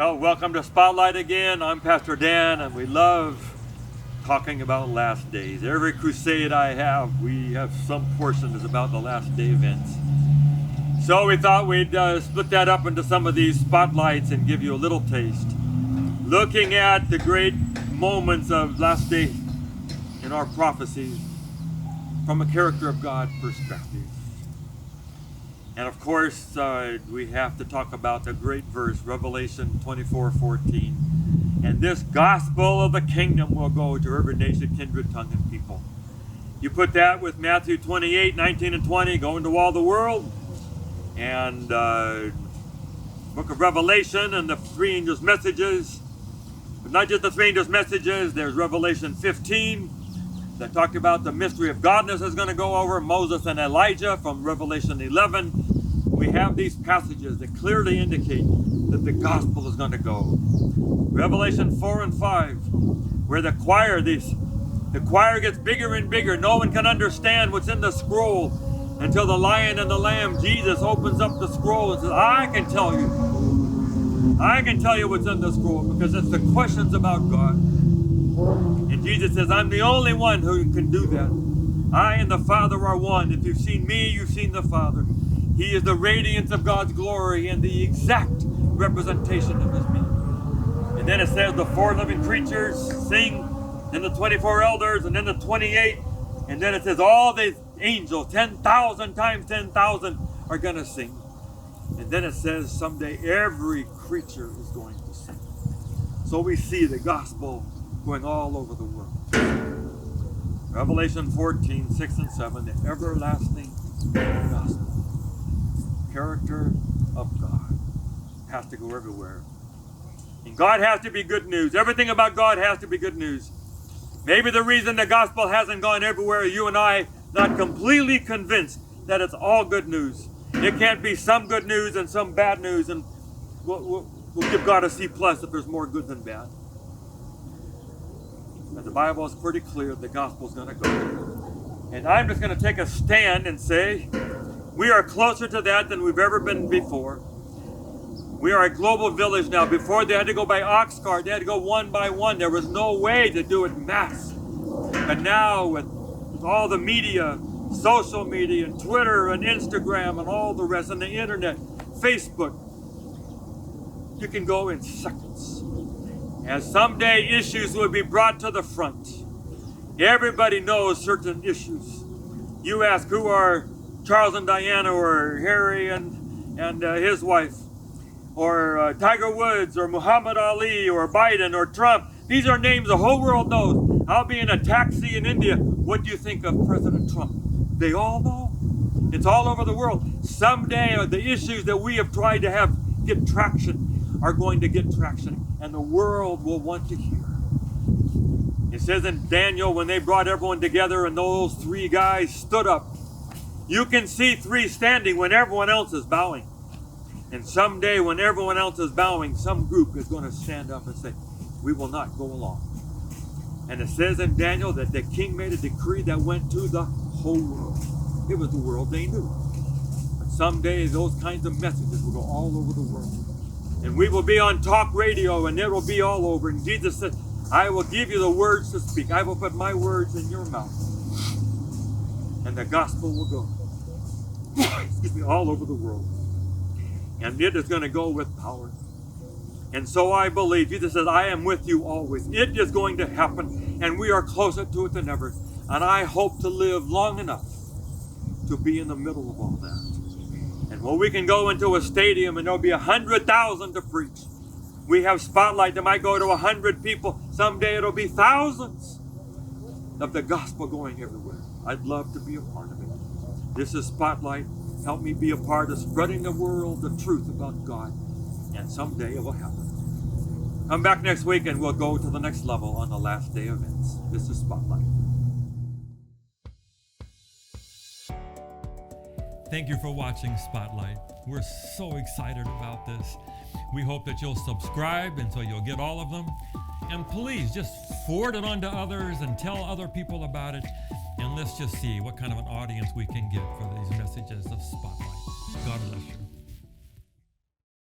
Well, welcome to Spotlight again. I'm Pastor Dan, and we love talking about last days. Every crusade I have, we have some portion that's about the last day events. So we thought we'd split that up into some of these spotlights and give you a little taste. Looking at the great moments of last day in our prophecies from a character of God perspective. And of course, we have to talk about the great verse, Revelation 24:14. And this gospel of the kingdom will go to every nation, kindred, tongue, and people. You put that with Matthew 28:19 and 20, go into all the world. And book of Revelation and the three angels' messages. But not just the three angels' messages, there's Revelation 15 that talked about the mystery of godness is going to go over Moses and Elijah from Revelation 11. We have these passages that clearly indicate that the gospel is going to go. Revelation 4 and 5, where the choir gets bigger and bigger. No one can understand what's in the scroll until the Lion and the Lamb, Jesus, opens up the scroll and says, I can tell you what's in the scroll, because it's the questions about God. And Jesus says, I'm the only one who can do that. I and the Father are one. If you've seen me, you've seen the Father. He is the radiance of God's glory and the exact representation of his being. And then it says the four living creatures sing, and the 24 elders, and then the 28. And then it says all the angels, 10,000 times 10,000, are going to sing. And then it says someday every creature is going to sing. So we see the gospel going all over the world. Revelation 14:6 and 7, the everlasting gospel. Character of God has to go everywhere. And God has to be good news. Everything about God has to be good news. Maybe the reason the gospel hasn't gone everywhere, you and I not completely convinced that it's all good news. It can't be some good news and some bad news, and we'll give God a C+ if there's more good than bad. But the Bible is pretty clear the gospel's going to go. And I'm just going to take a stand and say, we are closer to that than we've ever been before. We are a global village now. Before they had to go by ox cart, they had to go one by one. There was no way to do it mass. But now with all the media, social media, and Twitter and Instagram and all the rest, and the internet, Facebook, you can go in seconds. And someday issues will be brought to the front. Everybody knows certain issues. You ask who are Charles and Diana, or Harry and his wife, or Tiger Woods, or Muhammad Ali, or Biden, or Trump. These are names the whole world knows. I'll be in a taxi in India. What do you think of President Trump? They all know. It's all over the world. Someday the issues that we have tried to get traction are going to get traction, and the world will want to hear. It says in Daniel, when they brought everyone together and those three guys stood up, you can see three standing when everyone else is bowing. And someday when everyone else is bowing, some group is going to stand up and say, we will not go along. And it says in Daniel that the king made a decree that went to the whole world. It was the world they knew. But someday those kinds of messages will go all over the world. And we will be on talk radio, and it will be all over. And Jesus said, I will give you the words to speak. I will put my words in your mouth. And the gospel will go all over the world. And it is going to go with power. And so I believe, Jesus says, I am with you always. It is going to happen, and we are closer to it than ever. And I hope to live long enough to be in the middle of all that. And when we can go into a stadium and there'll be 100,000 to preach, we have Spotlight that might go to 100 people. Someday it'll be thousands of the gospel going everywhere. I'd love to be a part of it. This is Spotlight. Help me be a part of spreading the world the truth about God. And someday it will happen. Come back next week and we'll go to the next level on the last day events. This is Spotlight. Thank you for watching Spotlight. We're so excited about this. We hope that you'll subscribe, and so you'll get all of them. And please just forward it on to others and tell other people about it. And let's just see what kind of an audience we can get for these messages of Spotlight. God bless you.